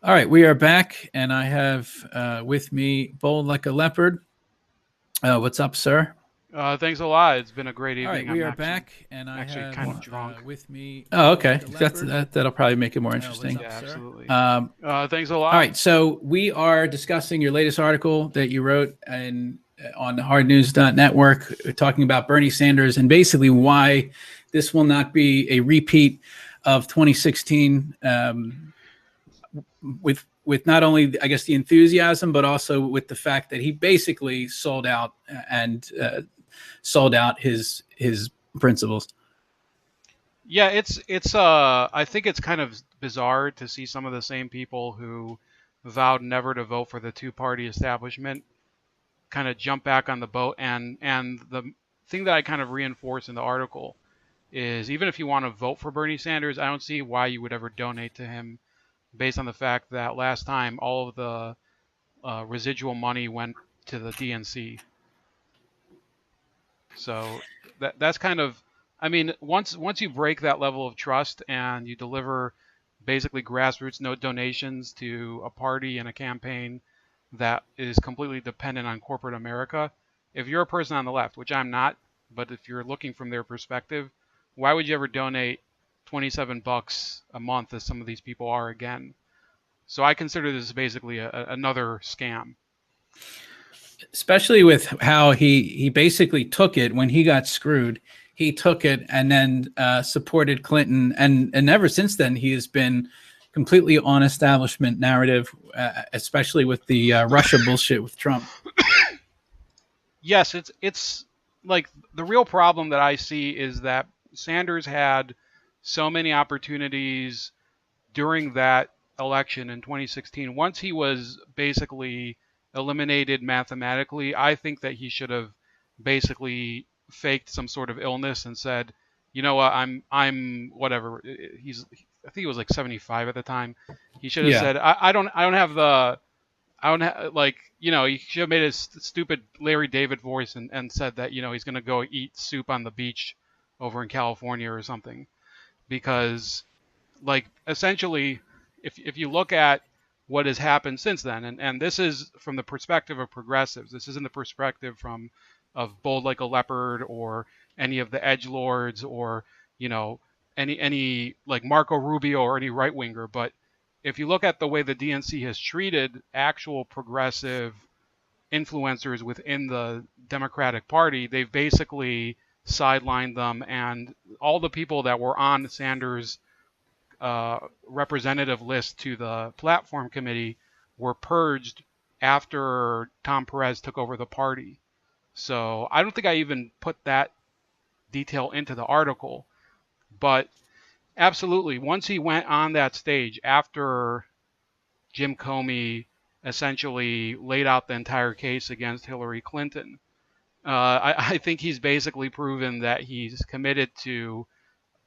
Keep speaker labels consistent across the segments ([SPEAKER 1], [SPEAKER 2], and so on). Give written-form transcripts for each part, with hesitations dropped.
[SPEAKER 1] All right, we are back, and I have with me Bold Like a Leopard. What's up, sir?
[SPEAKER 2] Thanks a lot. It's been a great
[SPEAKER 1] All right,
[SPEAKER 2] evening.
[SPEAKER 1] we
[SPEAKER 2] I'm
[SPEAKER 1] are
[SPEAKER 2] actually
[SPEAKER 1] back, and I
[SPEAKER 2] actually
[SPEAKER 1] have
[SPEAKER 2] kind of drunk.
[SPEAKER 1] with me. Oh, okay. That'll probably make it more interesting.
[SPEAKER 2] Yeah, absolutely. Thanks a
[SPEAKER 1] All
[SPEAKER 2] lot.
[SPEAKER 1] right, so we are discussing your latest article that you wrote on the hardnews.network talking about Bernie Sanders and basically why this will not be a repeat of 2016 with not only I guess the enthusiasm, but also with the fact that he basically and sold out his principles.
[SPEAKER 2] Yeah, it's I think it's kind of bizarre to see some of the same people who vowed never to vote for the two-party establishment kind of jump back on the boat. And the thing that I kind of reinforce in the article is even if you want to vote for Bernie Sanders, I don't see why you would ever donate to him based on the fact that last time all of the residual money went to the DNC. So that's kind of, I mean, once you break that level of trust and you deliver basically grassroots no donations to a party and a campaign that is completely dependent on corporate America, if you're a person on the left, which I'm not, but if you're looking from their perspective, why would you ever donate 27 bucks a month as some of these people are again? So I consider this basically another scam.
[SPEAKER 1] Especially with how he basically took it when he got screwed. He took it and then supported Clinton, and ever since then he has been completely on establishment narrative, especially with the Russia bullshit with Trump.
[SPEAKER 2] Yes, it's like the real problem that I see is that Sanders had so many opportunities during that election in 2016. Once he was basically eliminated mathematically, I think that he should have basically faked some sort of illness and said, "You know what? I'm whatever." I think he was like 75 at the time. He should have
[SPEAKER 1] Yeah,
[SPEAKER 2] said, "I don't have the I don't like he should have made a stupid Larry David voice and said that he's gonna go eat soup on the beach over in California or something because like essentially if you look at what has happened since then and this is from the perspective of progressives, this isn't the perspective from of Bold Like a Leopard or any of the edge lords or you know any like Marco Rubio or any right winger, but if you look at the way the DNC has treated actual progressive influencers within the Democratic Party, they've basically sidelined them, and all the people that were on Sanders' representative list to the platform committee were purged after Tom Perez took over the party. So I don't think I even put that detail into the article, but absolutely, once he went on that stage after Jim Comey essentially laid out the entire case against Hillary Clinton, I think he's basically proven that he's committed to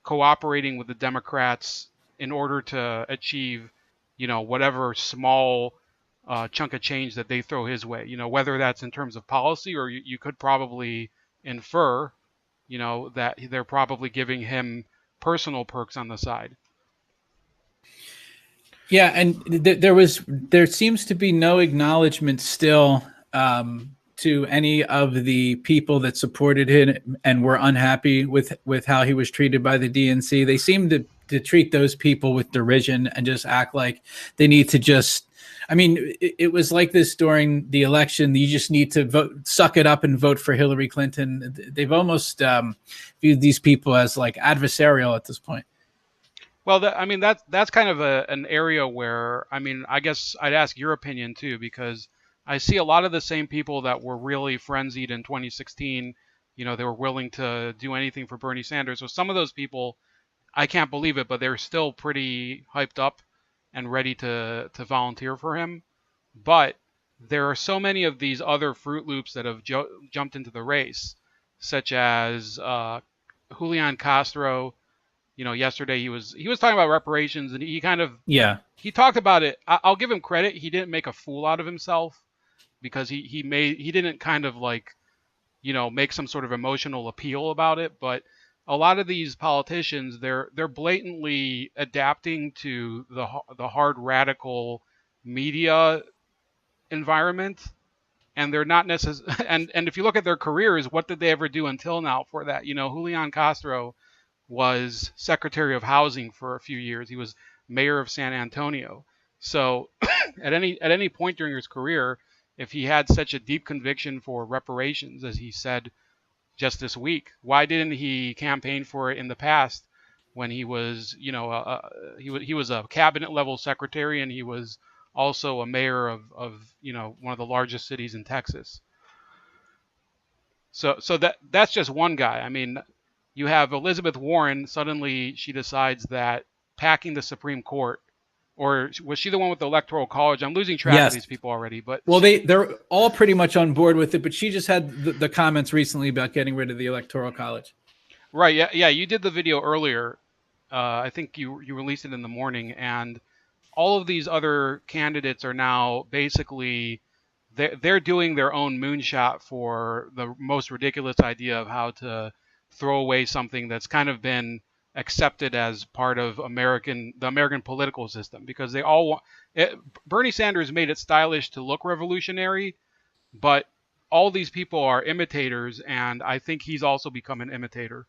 [SPEAKER 2] cooperating with the Democrats in order to achieve, whatever small chunk of change that they throw his way. Whether that's in terms of policy or you could probably infer, that they're probably giving him personal perks on the side.
[SPEAKER 1] yeah, and there seems to be no acknowledgement still to any of the people that supported him and were unhappy with how he was treated by the DNC. They seem to treat those people with derision and just act like they need to just. I mean, it was like this during the election. You just need to suck it up and vote for Hillary Clinton. They've almost viewed these people as like adversarial at this point.
[SPEAKER 2] Well, I mean that's kind of an area where I mean I guess I'd ask your opinion too because I see a lot of the same people that were really frenzied in 2016. They were willing to do anything for Bernie Sanders. So some of those people, I can't believe it, but they're still pretty hyped up and ready to volunteer for him. But there are so many of these other Fruit Loops that have jumped into the race, such as Julian Castro. Yesterday he was talking about reparations, and he kind of
[SPEAKER 1] Yeah,
[SPEAKER 2] he talked about it. I'll give him credit. He didn't make a fool out of himself because he didn't kind of like make some sort of emotional appeal about it. But a lot of these politicians, they're blatantly adapting to the hard radical media environment, and they're not necessarily. And if you look at their careers, what did they ever do until now for that? You know, Julian Castro was Secretary of Housing for a few years. He was mayor of San Antonio. So at any point during his career, if he had such a deep conviction for reparations as he said just this week, why didn't he campaign for it in the past when he was, you know, he was a cabinet level secretary, and he was also a mayor of you know, one of the largest cities in Texas. So that's just one guy. I mean, you have Elizabeth Warren. Suddenly, she decides that packing the Supreme Court, or was she the one with the Electoral College? I'm losing track of
[SPEAKER 1] Yes.
[SPEAKER 2] these people already. But
[SPEAKER 1] Well, they're all pretty much on board with it, but she just had the comments recently about getting rid of the Electoral College.
[SPEAKER 2] right, yeah. You did the video earlier. I think you released it in the morning, and all of these other candidates are now basically they're doing their own moonshot for the most ridiculous idea of how to throw away something that's kind of been accepted as part of the American political system, because they all want it. Bernie Sanders made it stylish to look revolutionary, but all these people are imitators, and I think he's also become an imitator.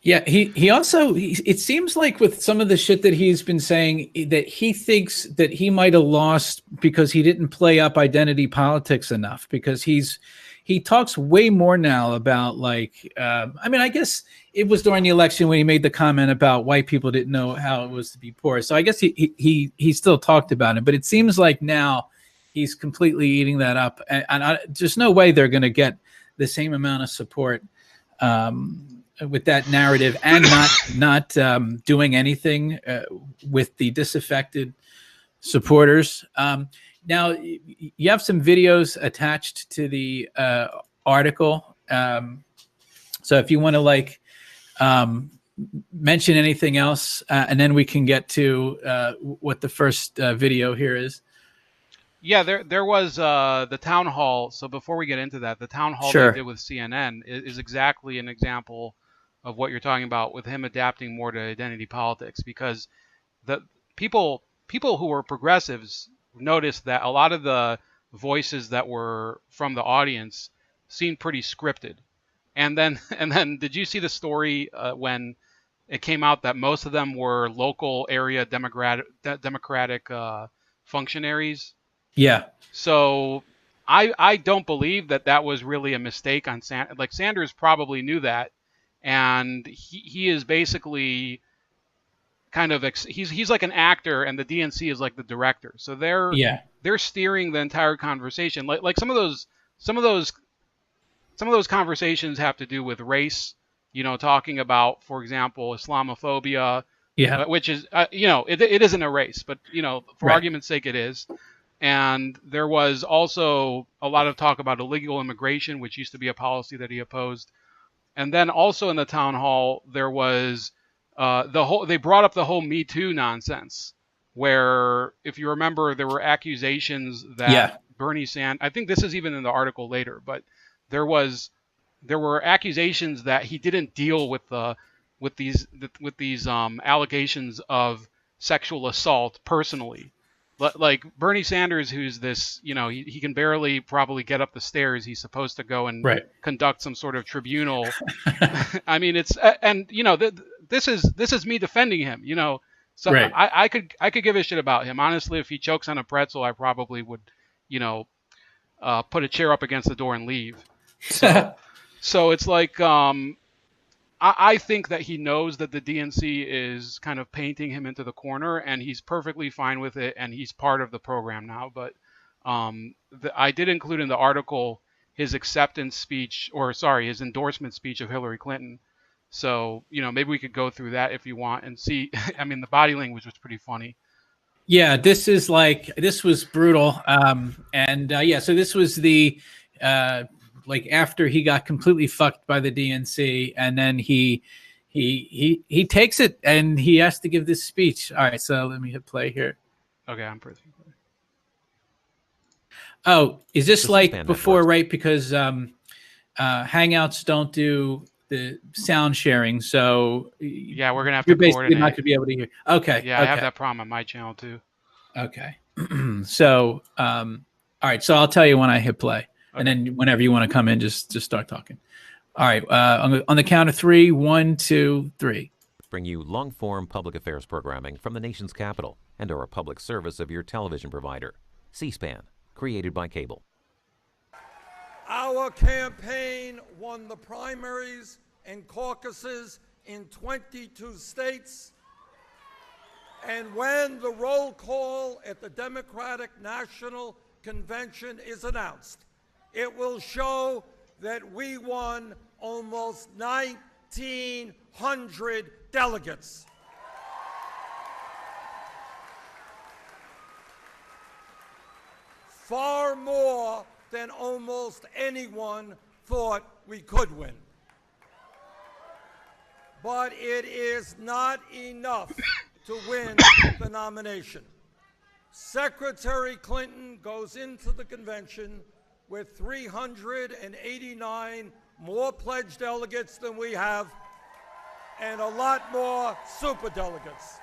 [SPEAKER 1] Yeah, he also it seems like with some of the shit that he's been saying that he thinks that he might have lost because he didn't play up identity politics enough, because he talks way more now about like I mean, I guess it was during the election when he made the comment about white people didn't know how it was to be poor. So I guess he still talked about it, but it seems like now he's completely eating that up, and there's no way they're going to get the same amount of support with that narrative, and not doing anything with the disaffected supporters. Now, you have some videos attached to the article. So if you want to like mention anything else, and then we can get to what the first video here is.
[SPEAKER 2] Yeah, there was the town hall. So before we get into that, the town hall
[SPEAKER 1] Sure.
[SPEAKER 2] they did with CNN is exactly an example of what you're talking about, with him adapting more to identity politics, because the people who were progressives noticed that a lot of the voices that were from the audience seemed pretty scripted. And then did you see the story when it came out that most of them were local area Democratic functionaries?
[SPEAKER 1] Yeah.
[SPEAKER 2] So I don't believe that was really a mistake on like Sanders probably knew that, and he is basically kind of he's like an actor, and the DNC is like the director. So they're steering the entire conversation. Like some of those conversations have to do with race, you know, talking about, for example, Islamophobia,
[SPEAKER 1] Yeah.
[SPEAKER 2] which is you know, it isn't a race, but you know, for
[SPEAKER 1] Right.
[SPEAKER 2] argument's sake, it is. And there was also a lot of talk about illegal immigration, which used to be a policy that he opposed. And then also in the town hall, there was they brought up the whole Me Too nonsense, where if you remember, there were accusations that Bernie Sanders, I think this is even in the article later, but there were accusations that he didn't deal with these allegations of sexual assault personally. Like Bernie Sanders, who's this, you know, he can barely probably get up the stairs. He's supposed to go and conduct some sort of tribunal. I mean, it's and you know, this is me defending him, you know. So I could give a shit about him, honestly. If he chokes on a pretzel, I probably would, you know, put a chair up against the door and leave. So it's like I think that he knows that the DNC is kind of painting him into the corner, and he's perfectly fine with it, and he's part of the program now. But I did include in the article his his endorsement speech of Hillary Clinton. So, you know, maybe we could go through that if you want and see. I mean, the body language was pretty funny.
[SPEAKER 1] Yeah, this was brutal. So this was the like after he got completely fucked by the DNC, and then he takes it and he has to give this speech. All right, so let me hit play here.
[SPEAKER 2] Okay, I'm pretty.
[SPEAKER 1] Oh, is this like before, right? Because Hangouts don't do the sound sharing, so
[SPEAKER 2] Yeah, we're gonna have to
[SPEAKER 1] you're basically not going
[SPEAKER 2] coordinate.
[SPEAKER 1] to be able to hear. Okay,
[SPEAKER 2] Yeah, I have
[SPEAKER 1] okay,
[SPEAKER 2] that problem on my channel too.
[SPEAKER 1] okay. So, all right. So I'll tell you when I hit play, and
[SPEAKER 2] Okay.
[SPEAKER 1] then whenever you want to come in, just start talking. All right. On the count of three, 1, 2, 3.
[SPEAKER 3] Bring you long-form public affairs programming from the nation's capital and are a public service of your television provider. C-SPAN, created by cable.
[SPEAKER 4] Our campaign won the primaries and caucuses in 22 states. And when the roll call at the Democratic National Convention is announced, it will show that we won almost 1,900 delegates. Far more than almost anyone thought we could win. But it is not enough to win the nomination. Secretary Clinton goes into the convention with 389 more pledged delegates than we have, and a lot more superdelegates.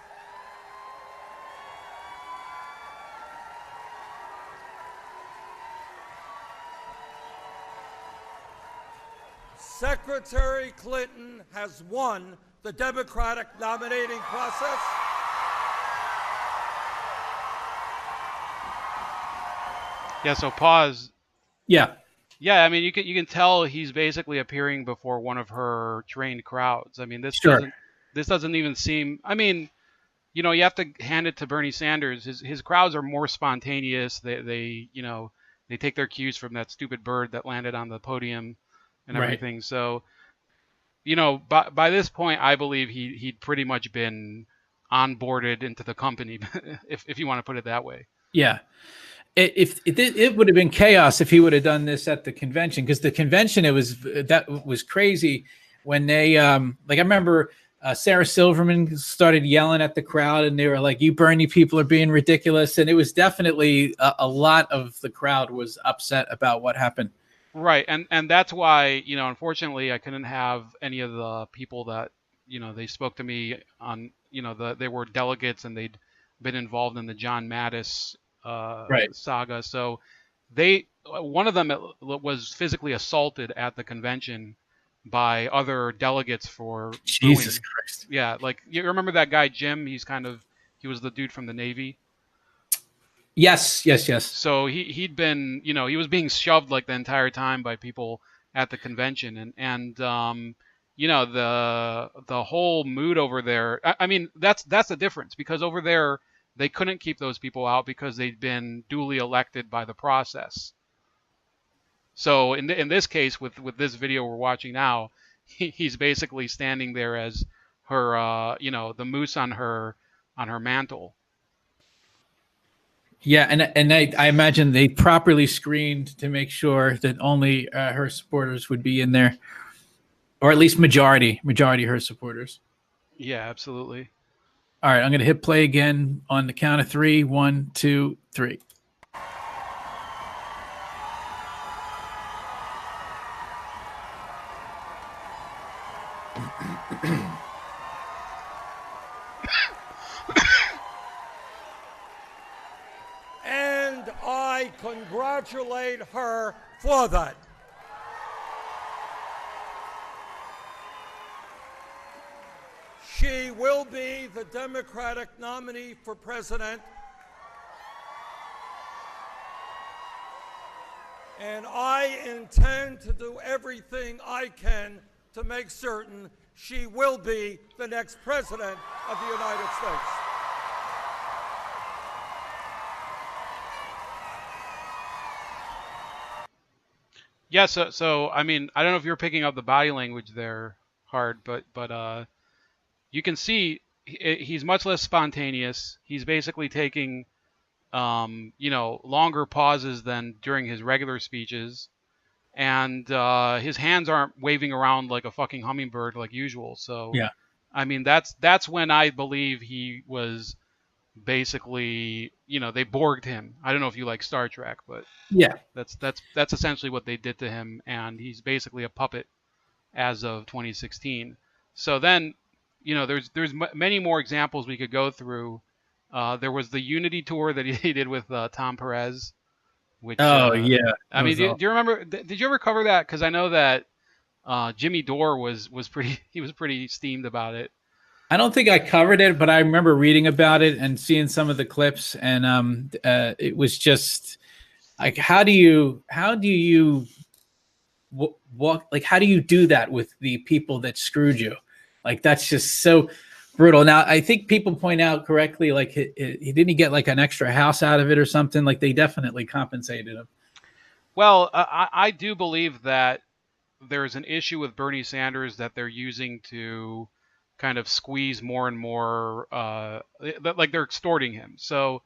[SPEAKER 4] Secretary Clinton has won the Democratic nominating process.
[SPEAKER 2] Yeah. So pause.
[SPEAKER 1] Yeah.
[SPEAKER 2] Yeah, I mean, you can tell he's basically appearing before one of her trained crowds. I mean,
[SPEAKER 1] Sure.
[SPEAKER 2] this doesn't even seem. I mean, you know, you have to hand it to Bernie Sanders. His crowds are more spontaneous. They they take their cues from that stupid bird that landed on the podium and
[SPEAKER 1] Right.
[SPEAKER 2] everything. So, you know, by this point, I believe he'd pretty much been onboarded into the company, if you want to put it that way.
[SPEAKER 1] Yeah. It would have been chaos if he would have done this at the convention, because the convention, that was crazy when they like, I remember Sarah Silverman started yelling at the crowd and they were like, "You Bernie people are being ridiculous," and it was definitely a lot of the crowd was upset about what happened.
[SPEAKER 2] Right, and that's why, you know, unfortunately, I couldn't have any of the people that, you know, they spoke to me on, you know, they were delegates and they'd been involved in the John Mattis
[SPEAKER 1] Right.
[SPEAKER 2] saga. So one of them was physically assaulted at the convention by other delegates for
[SPEAKER 1] Jesus
[SPEAKER 2] booing.
[SPEAKER 1] Christ.
[SPEAKER 2] Yeah, like, you remember that guy Jim? He was the dude from the Navy.
[SPEAKER 1] Yes.
[SPEAKER 2] So he'd been, you know, he was being shoved like the entire time by people at the convention, and you know, the whole mood over there. I mean, that's the difference, because over there they couldn't keep those people out because they'd been duly elected by the process. So in this case, with this video we're watching now, he's basically standing there as her, you know, the moose on her mantle.
[SPEAKER 1] Yeah, and I imagine they properly screened to make sure that only her supporters would be in there, or at least majority of her supporters.
[SPEAKER 2] Yeah, absolutely.
[SPEAKER 1] All right, I'm going to hit play again on the count of 3. 1, 2, 3.
[SPEAKER 4] And I congratulate her for that. She will be the Democratic nominee for president. And I intend to do everything I can to make certain she will be the next president of the United States.
[SPEAKER 2] Yeah, so I mean, I don't know if you're picking up the body language there, Hard, but you can see he's much less spontaneous. He's basically taking you know, longer pauses than during his regular speeches, and his hands aren't waving around like a fucking hummingbird like usual. So
[SPEAKER 1] Yeah.
[SPEAKER 2] I mean, that's when I believe he was basically, they Borged him. I don't know if you like Star Trek, but
[SPEAKER 1] Yeah.
[SPEAKER 2] that's essentially what they did to him, and he's basically a puppet as of 2016. So then, there's many more examples we could go through. There was the Unity tour that he did with Tom Perez, which
[SPEAKER 1] Oh yeah.
[SPEAKER 2] I
[SPEAKER 1] That
[SPEAKER 2] mean,
[SPEAKER 1] was
[SPEAKER 2] do
[SPEAKER 1] all.
[SPEAKER 2] you remember? Did you ever cover that? Because I know that Jimmy Dore was pretty he was pretty steamed about it.
[SPEAKER 1] I don't think I covered it, but I remember reading about it and seeing some of the clips, and it was just like, how do you walk, like, how do you do that with the people that screwed you? Like, that's just so brutal. Now, I think people point out correctly, like, he didn't get like an extra house out of it or something. Like, they definitely compensated him.
[SPEAKER 2] Well, I do believe that there's an issue with Bernie Sanders that they're using to kind of squeeze more and more, like they're extorting him. So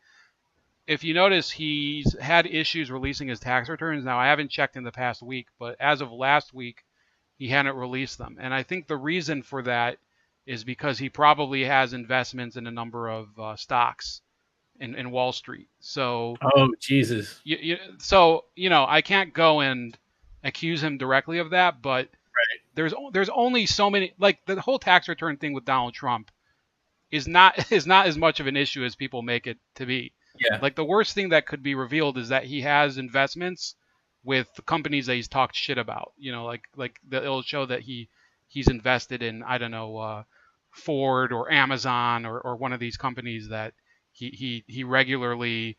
[SPEAKER 2] if you notice, he's had issues releasing his tax returns. Now, I haven't checked in the past week, but as of last week, he hadn't released them. And I think the reason for that is because he probably has investments in a number of stocks in Wall Street. So,
[SPEAKER 1] Oh Jesus!
[SPEAKER 2] I can't go and accuse him directly of that, but there's only so many. Like the whole tax return thing with Donald Trump is not as much of an issue as people make it to be.
[SPEAKER 1] Yeah.
[SPEAKER 2] Like the worst thing that could be revealed is that he has investments with companies that he's talked shit about. It'll show that he's invested in, I don't know, Ford or Amazon or one of these companies that he regularly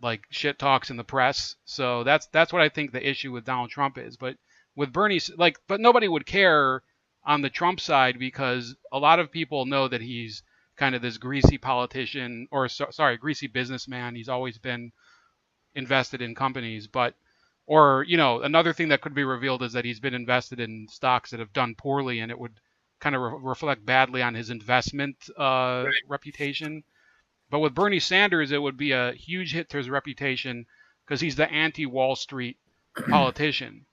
[SPEAKER 2] like shit talks in the press. So that's what I think the issue with Donald Trump is. But with Bernie, but nobody would care on the Trump side because a lot of people know that he's kind of this greasy politician, or greasy businessman. He's always been invested in companies, or another thing that could be revealed is that he's been invested in stocks that have done poorly, and it would kind of reflect badly on his investment reputation. But with Bernie Sanders, it would be a huge hit to his reputation because he's the anti-Wall Street politician.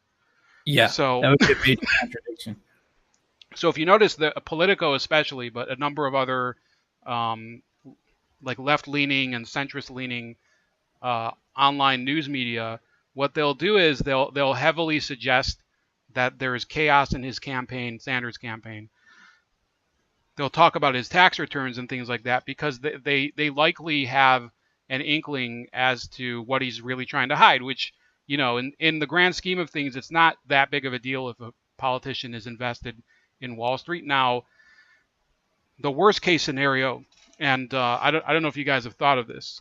[SPEAKER 1] Yeah.
[SPEAKER 2] So
[SPEAKER 1] that would be a major contradiction.
[SPEAKER 2] So if you notice, the Politico especially, but a number of other like left-leaning and centrist-leaning online news media, what they'll do is they'll heavily suggest that there is chaos in his campaign, Sanders' campaign. They'll talk about his tax returns and things like that because they likely have an inkling as to what he's really trying to hide, which, in the grand scheme of things, it's not that big of a deal if a politician is invested in Wall Street. Now, the worst case scenario, and I don't know if you guys have thought of this,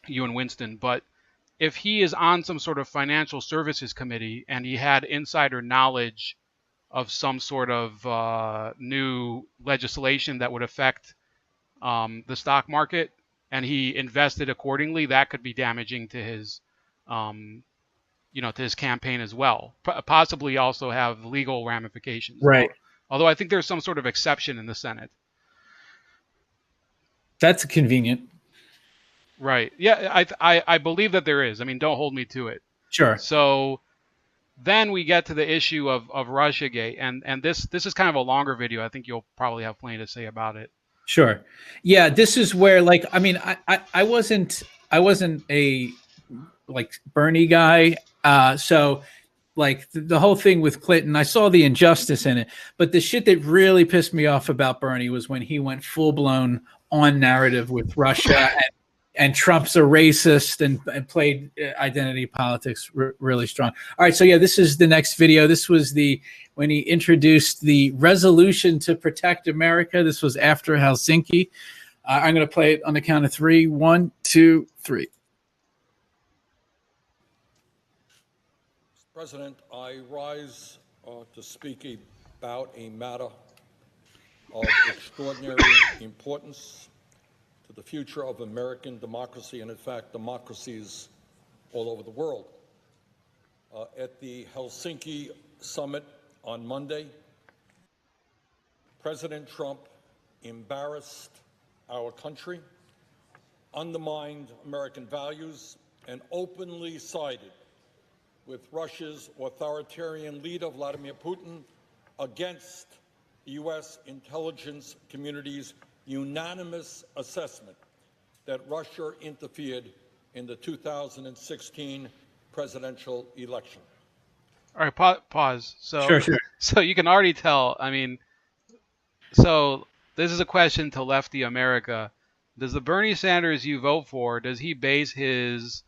[SPEAKER 2] you and Winston, but if he is on some sort of financial services committee and he had insider knowledge of some sort of new legislation that would affect the stock market, and he invested accordingly, that could be damaging to his, to his campaign as well. Possibly also have legal ramifications.
[SPEAKER 1] Right.
[SPEAKER 2] Although I think there's some sort of exception in the Senate.
[SPEAKER 1] That's convenient.
[SPEAKER 2] Right. Yeah, I believe that there is. I mean, don't hold me to it.
[SPEAKER 1] Sure.
[SPEAKER 2] So then we get to the issue of Russiagate, and this is kind of a longer video. I think you'll probably have plenty to say about it.
[SPEAKER 1] Sure. Yeah, this is where, like, I mean, I wasn't a like Bernie guy. So like the whole thing with Clinton, I saw the injustice in it. But the shit that really pissed me off about Bernie was when he went full blown on narrative with Russia and Trump's a racist and played identity politics really strong. All right, so yeah, this is the next video. This was when he introduced the resolution to protect America. This was after Helsinki. I'm going to play it on the count of 3. 1, 2, 3.
[SPEAKER 4] Mr. President, I rise to speak about a matter of extraordinary importance to the future of American democracy and, in fact, democracies all over the world. At the Helsinki summit on Monday, President Trump embarrassed our country, undermined American values, and openly sided with Russia's authoritarian leader, Vladimir Putin, against the U.S. intelligence community's unanimous assessment that Russia interfered in the 2016 presidential election.
[SPEAKER 2] All right, pause.
[SPEAKER 1] Sure.
[SPEAKER 2] So you can already tell. I mean, so this is a question to lefty America. Does the Bernie Sanders you vote for, does he base his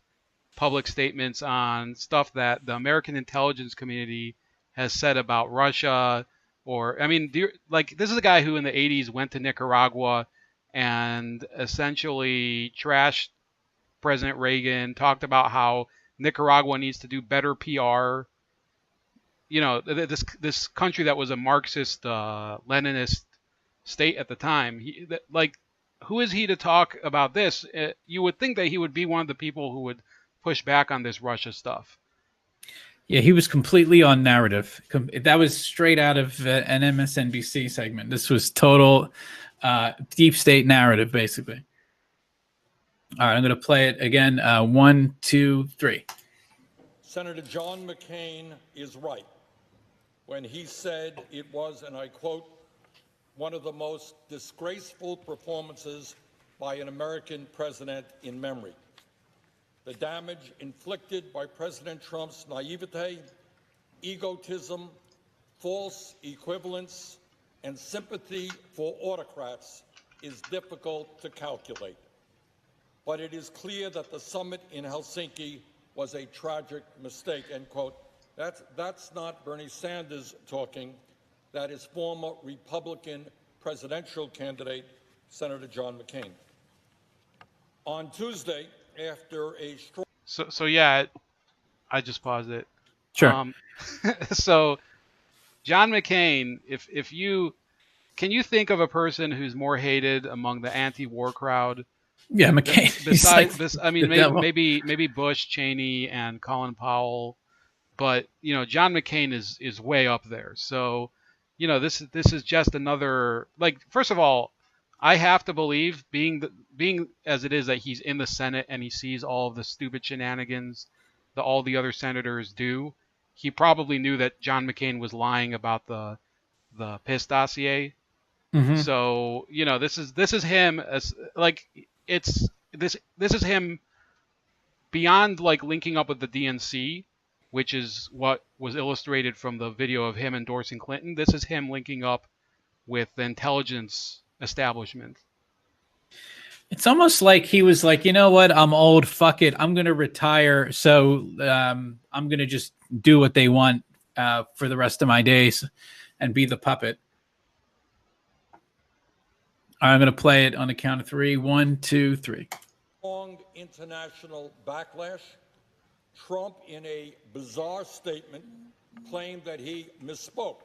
[SPEAKER 2] public statements on stuff that the American intelligence community has said about Russia? Or, I mean, this is a guy who in the 80s went to Nicaragua and essentially trashed President Reagan, talked about how Nicaragua needs to do better PR. You know, this country that was a Marxist, Leninist state at the time. Who is he to talk about this? You would think that he would be one of the people who would push back on this Russia stuff.
[SPEAKER 1] Yeah, he was completely on narrative. That was straight out of an MSNBC segment. This was total deep state narrative, basically. All right, I'm going to play it again. 1, 2, 3.
[SPEAKER 4] Senator John McCain is right when he said it was, and I quote, one of the most disgraceful performances by an American president in memory. The damage inflicted by President Trump's naivete, egotism, false equivalence, and sympathy for autocrats is difficult to calculate. But it is clear that the summit in Helsinki was a tragic mistake, end quote. That's not Bernie Sanders talking. That is former Republican presidential candidate, Senator John McCain. On Tuesday, after a strong...
[SPEAKER 2] So yeah, I just paused it.
[SPEAKER 1] Sure.
[SPEAKER 2] So John McCain, can you think of a person who's more hated among the anti-war crowd?
[SPEAKER 1] Yeah, McCain.
[SPEAKER 2] Besides this, I mean, maybe Bush, Cheney, and Colin Powell, but you know, John McCain is way up there. So, you know, this is just another, like, first of all, I have to believe, being as it is that he's in the Senate and he sees all of the stupid shenanigans that all the other senators do, he probably knew that John McCain was lying about the piss dossier.
[SPEAKER 1] Mm-hmm.
[SPEAKER 2] So, you know, this is him as like this is him beyond like linking up with the DNC, which is what was illustrated from the video of him endorsing Clinton. This is him linking up with the intelligence establishment.
[SPEAKER 1] It's almost like he was like, you know what? I'm old. Fuck it. I'm going to retire. So I'm going to just do what they want for the rest of my days and be the puppet. I'm going to play it on the count of 3. 1, 2, 3.
[SPEAKER 4] Strong international backlash. Trump, in a bizarre statement, claimed that he misspoke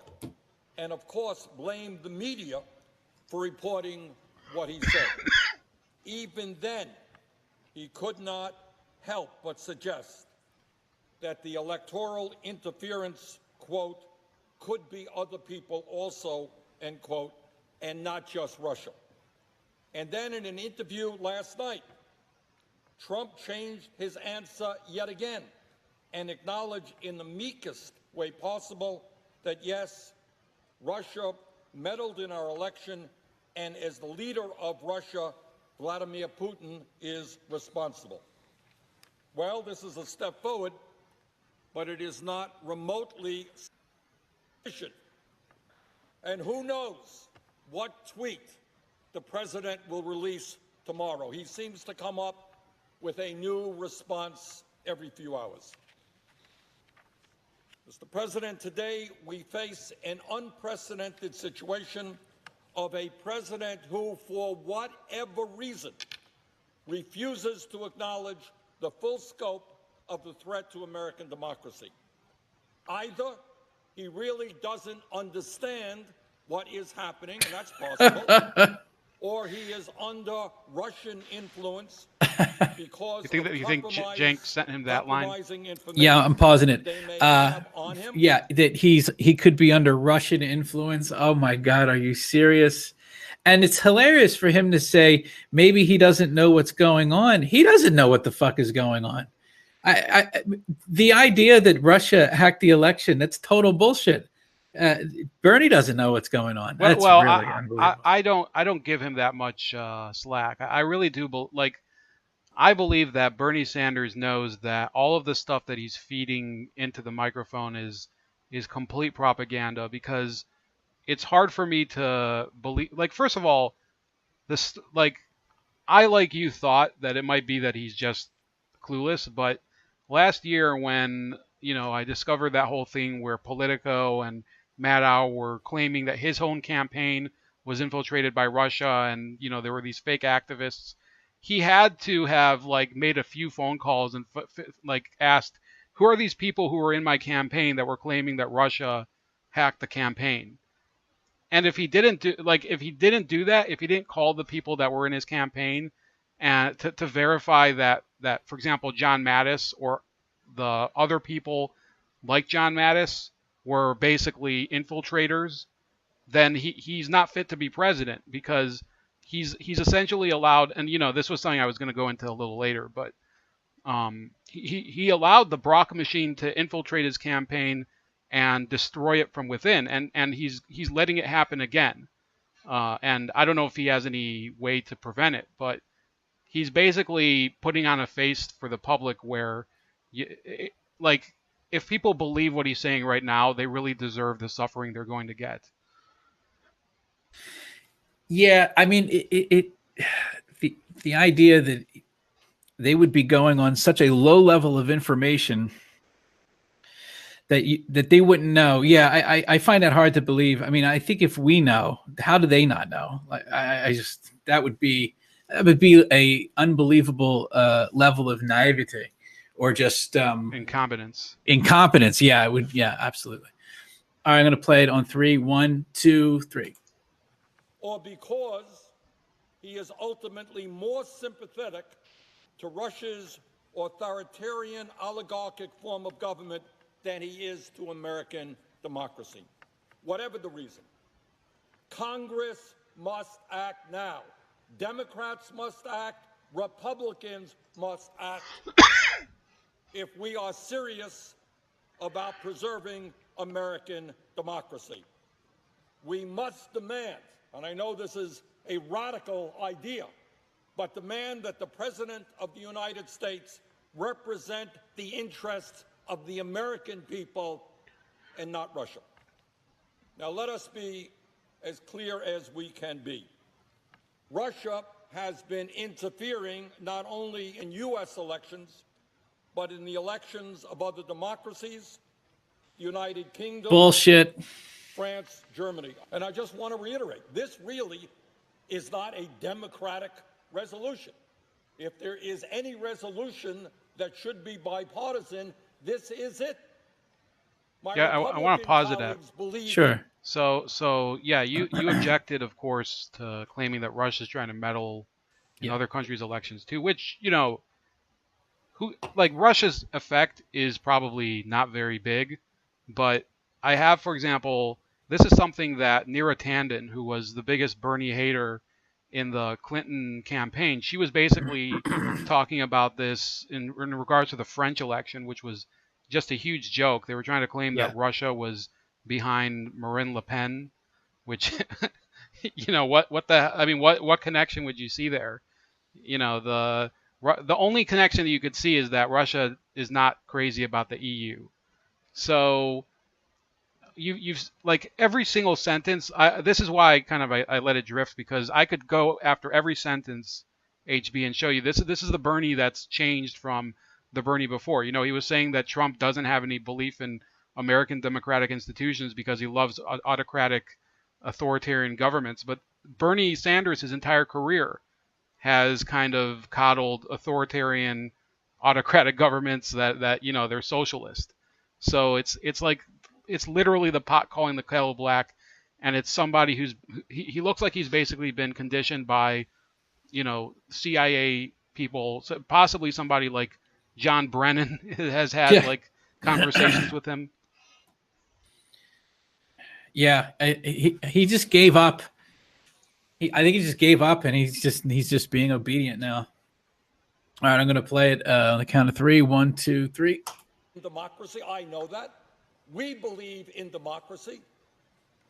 [SPEAKER 4] and, of course, blamed the media for reporting what he said. Even then, he could not help but suggest that the electoral interference, quote, could be other people also, end quote, and not just Russia. And then in an interview last night, Trump changed his answer yet again and acknowledged in the meekest way possible that, yes, Russia meddled in our election, and as the leader of Russia, Vladimir Putin is responsible. Well, this is a step forward, but it is not remotely sufficient. And who knows what tweet the president will release tomorrow. He seems to come up with a new response every few hours. Mr. President, today we face an unprecedented situation of a president who, for whatever reason, refuses to acknowledge the full scope of the threat to American democracy. Either he really doesn't understand what is happening, and that's possible, or he is under Russian influence because
[SPEAKER 2] you think Cenk sent him that line?
[SPEAKER 1] Yeah, I'm pausing it. Yeah, that he could be under Russian influence. Oh my God, are you serious? And it's hilarious for him to say maybe he doesn't know what's going on. He doesn't know what the fuck is going on. The idea that Russia hacked the election, that's total bullshit. Bernie doesn't know what's going on. That's really unbelievable.
[SPEAKER 2] I don't give him that much slack. I really do. Like, I believe that Bernie Sanders knows that all of the stuff that he's feeding into the microphone is complete propaganda, because it's hard for me to believe. Like, first of all, this, like, I, like you, thought that it might be that he's just clueless, but last year when, I discovered that whole thing where Politico and Maddow were claiming that his own campaign was infiltrated by Russia, and there were these fake activists, he had to have like made a few phone calls and like asked, who are these people who were in my campaign that were claiming that Russia hacked the campaign? And if he didn't do that, if he didn't call the people that were in his campaign and to verify that, for example, John Mattis or the other people like John Mattis were basically infiltrators, then he's not fit to be president, because he's essentially allowed, and this was something I was going to go into a little later, but he allowed the Brock machine to infiltrate his campaign and destroy it from within, and he's letting it happen again. And I don't know if he has any way to prevent it, but he's basically putting on a face for the public where, like, if people believe what he's saying right now, they really deserve the suffering they're going to get.
[SPEAKER 1] Yeah, I mean, the idea that they would be going on such a low level of information that they wouldn't know. Yeah, I find that hard to believe. I mean, I think if we know, how do they not know? Like, I just, that would be a unbelievable level of naivety, or just
[SPEAKER 2] incompetence.
[SPEAKER 1] Yeah, it would. Yeah, absolutely. All right, I'm going to play it on 3. 1, 2, 3.
[SPEAKER 4] Or because he is ultimately more sympathetic to Russia's authoritarian oligarchic form of government than he is to American democracy. Whatever the reason, Congress must act now. Democrats must act. Republicans must act if we are serious about preserving American democracy. We must demand, and I know this is a radical idea, but demand that the President of the United States represent the interests of the American people and not Russia. Now, let us be as clear as we can be. Russia has been interfering not only in U.S. elections, but in the elections of other democracies, the United Kingdom,
[SPEAKER 1] bullshit,
[SPEAKER 4] France, Germany. And I just want to reiterate, this really is not a democratic resolution. If there is any resolution that should be bipartisan, this is it.
[SPEAKER 2] I want to pause it at.
[SPEAKER 1] Sure.
[SPEAKER 2] So yeah, you objected, of course, to claiming that Russia's trying to meddle in other countries' elections too, which, Russia's effect is probably not very big, but I have, for example, this is something that Neera Tanden, who was the biggest Bernie hater in the Clinton campaign, she was basically talking about this in regards to the French election, which was just a huge joke. They were trying to claim that Russia was behind Marine Le Pen, which, what connection would you see there? The only connection that you could see is that Russia is not crazy about the EU. So you've like every single sentence. This is why I let it drift, because I could go after every sentence, HB, and show you this is the Bernie that's changed from the Bernie before. He was saying that Trump doesn't have any belief in American democratic institutions because he loves autocratic, authoritarian governments. But Bernie Sanders, his entire career, has kind of coddled authoritarian, autocratic governments that they're socialist. So it's literally the pot calling the kettle black, and it's somebody he looks like he's basically been conditioned by, CIA people, so possibly somebody like John Brennan has had like conversations with him.
[SPEAKER 1] Yeah, he just gave up. I think he just gave up, and he's just being obedient now. All right, I'm going to play it on the count of 3. 1, 2, 3.
[SPEAKER 4] Democracy, I know that. We believe in democracy,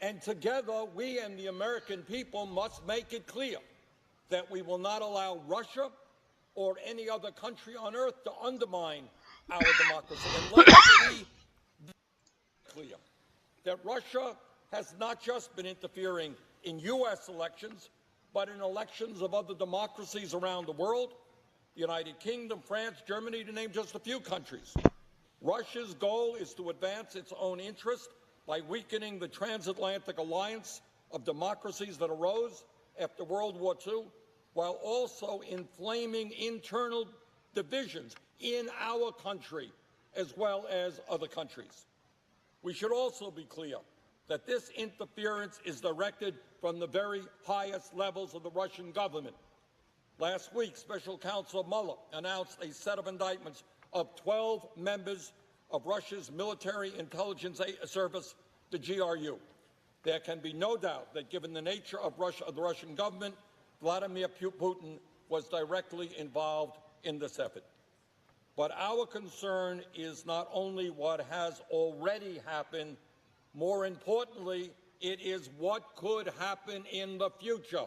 [SPEAKER 4] and together we and the American people must make it clear that we will not allow Russia or any other country on earth to undermine our democracy. And let us be clear that Russia has not just been interfering in U.S. elections, but in elections of other democracies around the world, the United Kingdom, France, Germany, to name just a few countries. Russia's goal is to advance its own interest by weakening the transatlantic alliance of democracies that arose after World War II, while also inflaming internal divisions in our country as well as other countries. We should also be clear that this interference is directed from the very highest levels of the Russian government. Last week, Special Counsel Mueller announced a set of indictments of 12 members of Russia's military intelligence service, the GRU. There can be no doubt that given the nature of the Russian government, Vladimir Putin was directly involved in this effort. But our concern is not only what has already happened, more importantly, it is what could happen in the future.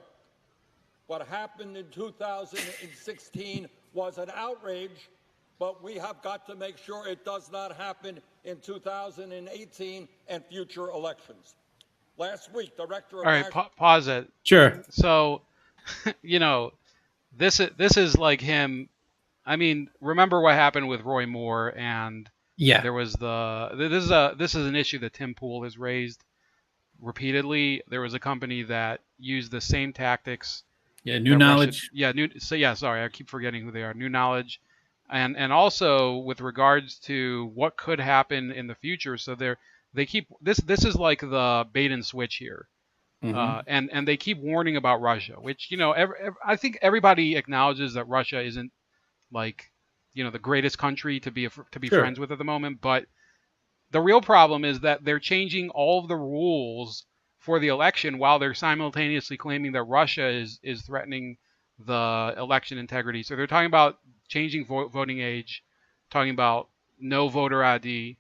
[SPEAKER 4] What happened in 2016 was an outrage, but we have got to make sure it does not happen in 2018 and future elections. Last week, Director of
[SPEAKER 2] All right, pause it.
[SPEAKER 1] Sure.
[SPEAKER 2] So, you know, this is like him. I mean, remember what happened with Roy Moore, and
[SPEAKER 1] Yeah.
[SPEAKER 2] there was this is an issue that Tim Pool has raised repeatedly. There was a company that used the same tactics.
[SPEAKER 1] Yeah, New Knowledge.
[SPEAKER 2] Sorry, I keep forgetting who they are. New Knowledge, and also with regards to what could happen in the future. So they keep this is like the bait and switch here. And they keep warning about Russia, which, you know, I think everybody acknowledges that Russia isn't, like, you know, the greatest country to be
[SPEAKER 1] Sure.
[SPEAKER 2] friends with at the moment. But the real problem is that they're changing all of the rules for the election while they're simultaneously claiming that Russia is threatening the election integrity. So they're talking about changing voting age, talking about no voter ID,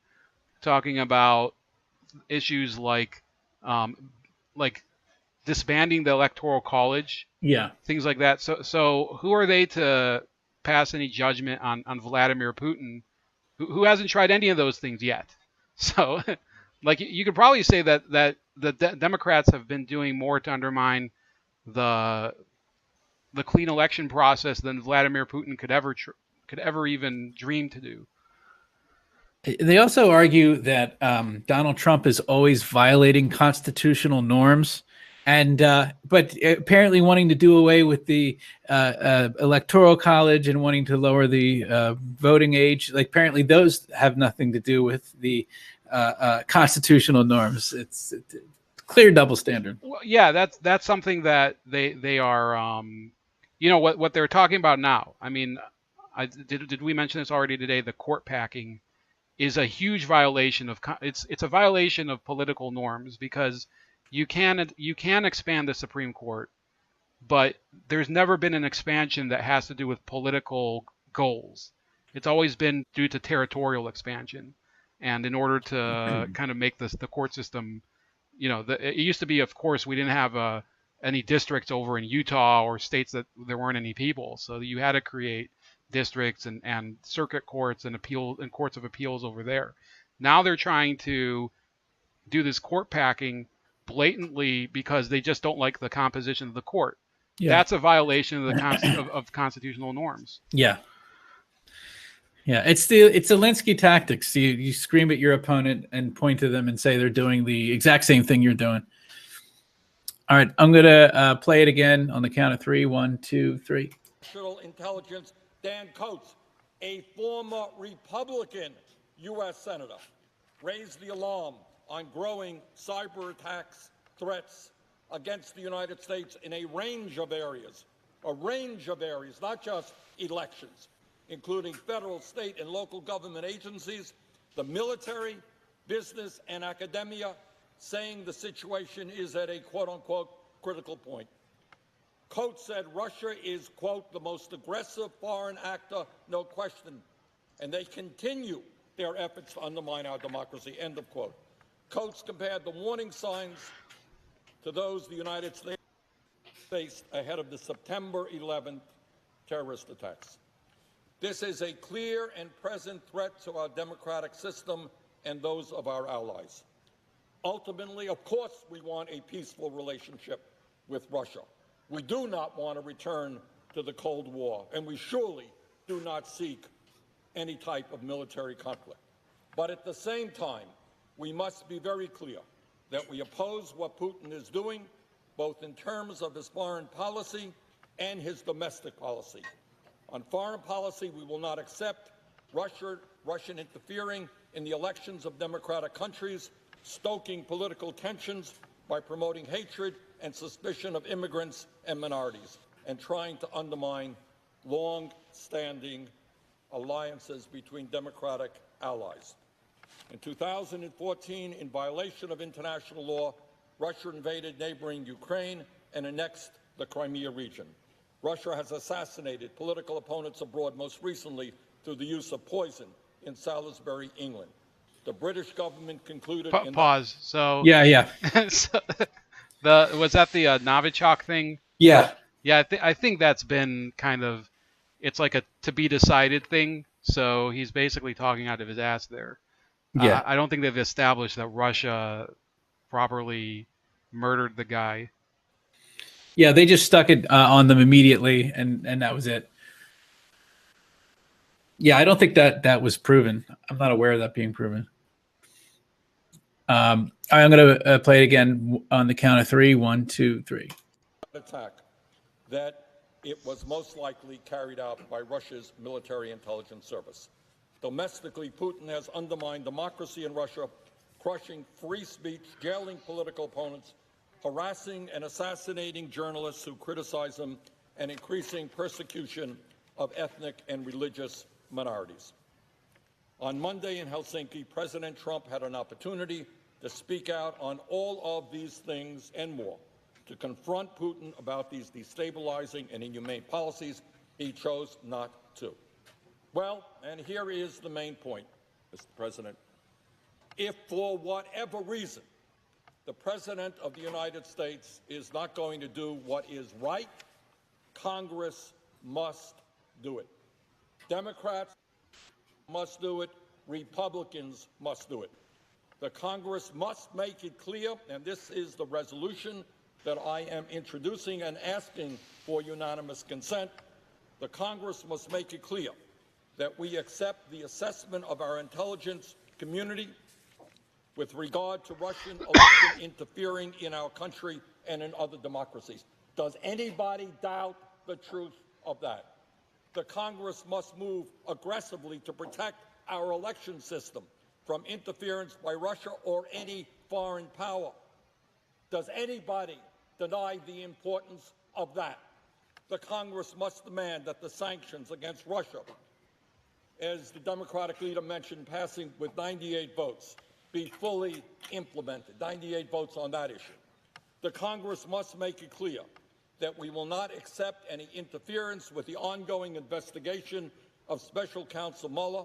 [SPEAKER 2] talking about issues like disbanding the Electoral College,
[SPEAKER 1] Yeah.
[SPEAKER 2] things like that. So who are they to pass any judgment on Vladimir Putin, who hasn't tried any of those things yet? So, like, you could probably say that the Democrats have been doing more to undermine the clean election process than Vladimir Putin could ever even dream to do.
[SPEAKER 1] They also argue that Donald Trump is always violating constitutional norms, and but apparently wanting to do away with the electoral college and wanting to lower the voting age. Like, apparently those have nothing to do with the constitutional norms. It's clear double standard.
[SPEAKER 2] Well, yeah, that's something that they are, you know, what they're talking about now. I mean, did we mention this already today? The court packing is a huge violation of it's a violation of political norms, because you can expand the Supreme Court, but there's never been an expansion that has to do with political goals. It's always been due to territorial expansion, and in order to kind of make the court system, you know, it used to be, of course, we didn't have any districts over in Utah or states that there weren't any people, so you had to create districts and circuit courts and courts of appeals over there. Now they're trying to do this court packing blatantly because they just don't like the composition of the court. Yeah. That's a violation of the of constitutional norms.
[SPEAKER 1] Yeah. Yeah, it's Zelensky tactics. You scream at your opponent and point to them and say they're doing the exact same thing you're doing. All right, I'm gonna play it again on the count of 3. 1, 2, 3.
[SPEAKER 4] National Intelligence Dan Coates, a former Republican U.S. Senator, raised the alarm on growing cyber attacks threats against the United States in a range of areas, not just elections, including federal, state, and local government agencies, the military, business, and academia, saying the situation is at a quote-unquote critical point. Coates said Russia is, quote, the most aggressive foreign actor, no question, and they continue their efforts to undermine our democracy, end of quote. Coates compared the warning signs to those the United States faced ahead of the September 11th, terrorist attacks. This is a clear and present threat to our democratic system and those of our allies. Ultimately, of course, we want a peaceful relationship with Russia. We do not want to return to the Cold War, and we surely do not seek any type of military conflict. But at the same time, we must be very clear that we oppose what Putin is doing, both in terms of his foreign policy and his domestic policy. On foreign policy, we will not accept Russian interfering in the elections of democratic countries, stoking political tensions by promoting hatred and suspicion of immigrants and minorities, and trying to undermine long-standing alliances between democratic allies. In 2014, in violation of international law, Russia invaded neighboring Ukraine and annexed the Crimea region. Russia has assassinated political opponents abroad, most recently through the use of poison in Salisbury, England. The British government concluded in
[SPEAKER 2] Pause. So
[SPEAKER 1] Yeah.
[SPEAKER 2] so was that the Novichok thing?
[SPEAKER 1] Yeah.
[SPEAKER 2] Yeah, I think that's been kind of, it's like a to be decided thing. So he's basically talking out of his ass there.
[SPEAKER 1] Yeah.
[SPEAKER 2] I don't think they've established that Russia properly murdered the guy.
[SPEAKER 1] Yeah, they just stuck it on them immediately, and that was it. Yeah, I don't think that was proven. I'm not aware of that being proven. I'm going to play it again on the count of 3. 1, 2, 3.
[SPEAKER 4] attack that it was most likely carried out by Russia's military intelligence service. Domestically, Putin has undermined democracy in Russia, crushing free speech, jailing political opponents, harassing and assassinating journalists who criticize him, and increasing persecution of ethnic and religious minorities. On Monday in Helsinki, President Trump had an opportunity to speak out on all of these things and more, to confront Putin about these destabilizing and inhumane policies. He chose not to. Well, and here is the main point, Mr. President. If for whatever reason the President of the United States is not going to do what is right, Congress must do it. Democrats must do it. Republicans must do it. The Congress must make it clear, and this is the resolution that I am introducing and asking for unanimous consent. The Congress must make it clear that we accept the assessment of our intelligence community with regard to Russian election interfering in our country and in other democracies. Does anybody doubt the truth of that? The Congress must move aggressively to protect our election system from interference by Russia or any foreign power. Does anybody deny the importance of that? The Congress must demand that the sanctions against Russia, as the Democratic leader mentioned, passing with 98 votes, be fully implemented. 98 votes on that issue. The Congress must make it clear that we will not accept any interference with the ongoing investigation of Special Counsel Mueller,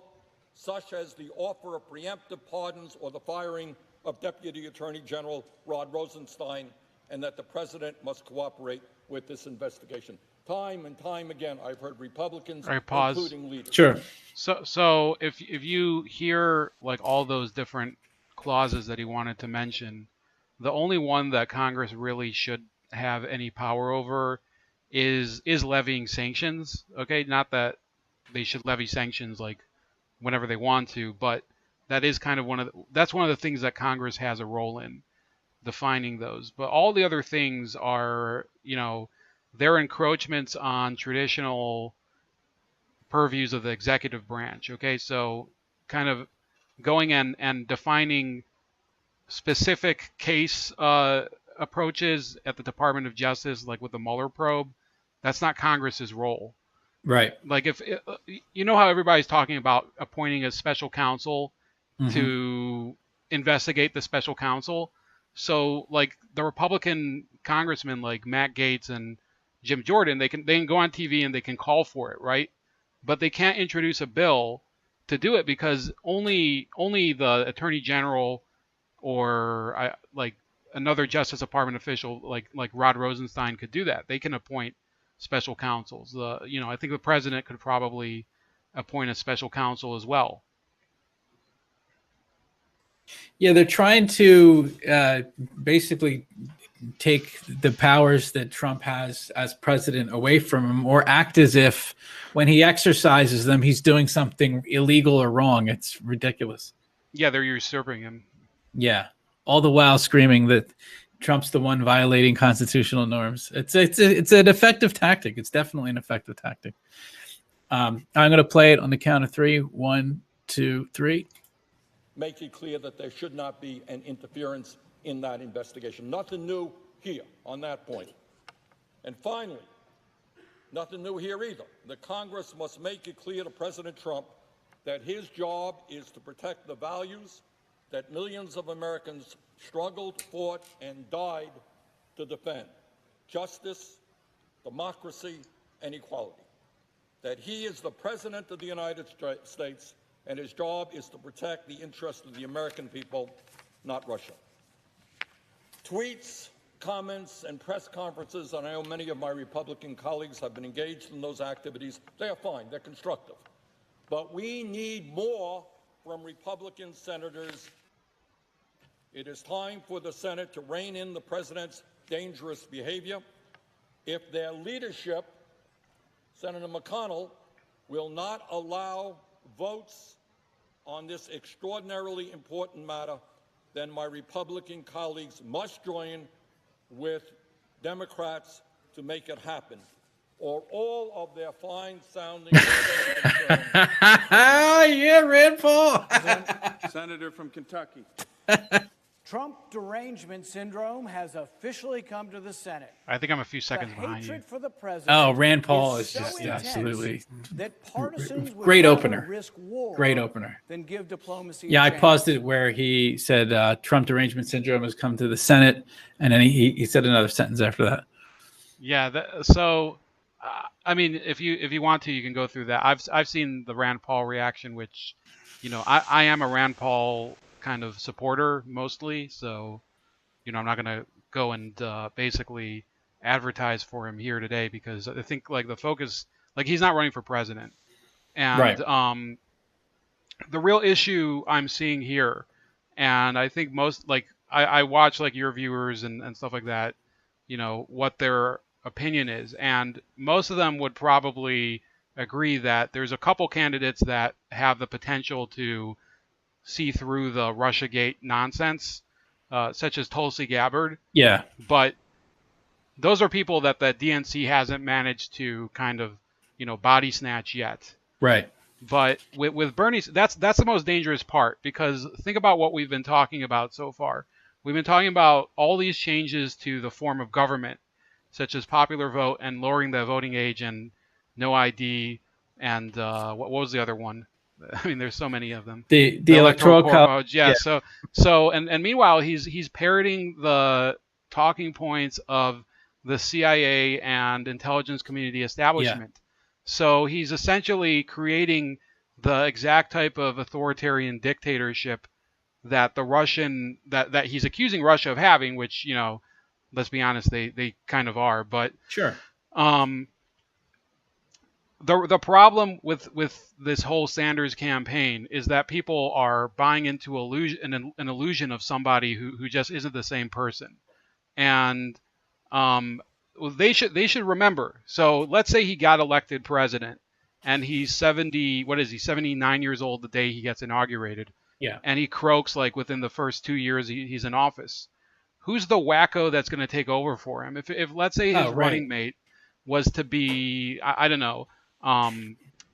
[SPEAKER 4] such as the offer of preemptive pardons or the firing of Deputy Attorney General Rod Rosenstein, and that the President must cooperate with this investigation. Time and time again, I've heard Republicans, including leaders.
[SPEAKER 1] Sure.
[SPEAKER 2] So if you hear like all those different clauses that he wanted to mention, the only one that Congress really should have any power over is levying sanctions. Okay, not that they should levy sanctions like whenever they want to, but that is kind of one of the things that Congress has a role in defining those. But all the other things are, they're encroachments on traditional purviews of the executive branch. Okay, so kind of going and defining specific case approaches at the Department of Justice, like with the Mueller probe, that's not Congress's role.
[SPEAKER 1] Right.
[SPEAKER 2] Like if how everybody's talking about appointing a special counsel to investigate the special counsel. So like the Republican congressmen like Matt Gaetz and Jim Jordan, they can go on TV and they can call for it, right? But they can't introduce a bill to do it because only the Attorney General or like another Justice Department official like Rod Rosenstein could do that. They can appoint special counsels. I think the president could probably appoint a special counsel as well.
[SPEAKER 1] Yeah, they're trying to basically take the powers that Trump has as president away from him, or act as if when he exercises them, he's doing something illegal or wrong. It's ridiculous.
[SPEAKER 2] Yeah, they're usurping him.
[SPEAKER 1] Yeah, all the while screaming that Trump's the one violating constitutional norms. It's an effective tactic. It's definitely an effective tactic. I'm going to play it on the count of three. 1, 2, 3.
[SPEAKER 4] Make it clear that there should not be an interference in that investigation. Nothing new here on that point. And finally, nothing new here either. The Congress must make it clear to President Trump that his job is to protect the values that millions of Americans struggled, fought, and died to defend: justice, democracy, and equality. That he is the President of the United States, and his job is to protect the interests of the American people, not Russia. Tweets, comments, and press conferences, and I know many of my Republican colleagues have been engaged in those activities. They are fine, they're constructive. But we need more from Republican senators. It is time for the Senate to rein in the president's dangerous behavior. If their leadership, Senator McConnell, will not allow votes on this extraordinarily important matter, then my Republican colleagues must join with Democrats to make it happen, or all of their fine-sounding
[SPEAKER 1] Yeah, Rand Paul.
[SPEAKER 5] Senator from Kentucky.
[SPEAKER 6] Trump derangement syndrome has officially come to the Senate.
[SPEAKER 2] I think I'm a few seconds
[SPEAKER 6] The
[SPEAKER 2] behind you.
[SPEAKER 6] hatred for the president.
[SPEAKER 1] Oh, Rand Paul is
[SPEAKER 6] so
[SPEAKER 1] just
[SPEAKER 6] intense
[SPEAKER 1] absolutely
[SPEAKER 6] that partisans would
[SPEAKER 1] great
[SPEAKER 6] rather
[SPEAKER 1] opener.
[SPEAKER 6] risk war
[SPEAKER 1] Great opener.
[SPEAKER 6] than give diplomacy.
[SPEAKER 1] Yeah,
[SPEAKER 6] a
[SPEAKER 1] I
[SPEAKER 6] chance.
[SPEAKER 1] paused it where he said Trump derangement syndrome has come to the Senate, and then he said another sentence after that.
[SPEAKER 2] Yeah. I mean, if you want to, you can go through that. I've seen the Rand Paul reaction, which, I am a Rand Paul kind of supporter mostly. So, I'm not going to go and basically advertise for him here today, because I think the focus, he's not running for president, and
[SPEAKER 1] Right.
[SPEAKER 2] The real issue I'm seeing here, and I think most I watch your viewers and stuff like that, what their opinion is, and most of them would probably agree that there's a couple candidates that have the potential to see through the Russiagate nonsense, such as Tulsi Gabbard.
[SPEAKER 1] Yeah.
[SPEAKER 2] But those are people that the DNC hasn't managed to kind of, body snatch yet.
[SPEAKER 1] Right.
[SPEAKER 2] But with Bernie, that's the most dangerous part, because think about what we've been talking about so far. We've been talking about all these changes to the form of government, such as popular vote and lowering the voting age and no ID, and what was the other one? I mean, there's so many of them.
[SPEAKER 1] The electoral
[SPEAKER 2] college. Yeah. So and meanwhile, he's parroting the talking points of the CIA and intelligence community establishment. Yeah. So he's essentially creating the exact type of authoritarian dictatorship that that he's accusing Russia of having, which, let's be honest, they kind of are. But
[SPEAKER 1] sure.
[SPEAKER 2] The problem with this whole Sanders campaign is that people are buying into an illusion of somebody who just isn't the same person, and they should remember. So let's say he got elected president, and he's 79 years old the day he gets inaugurated.
[SPEAKER 1] Yeah.
[SPEAKER 2] And he croaks within the first 2 years he's in office. Who's the wacko that's going to take over for him? If let's say his running mate was to be, I don't know,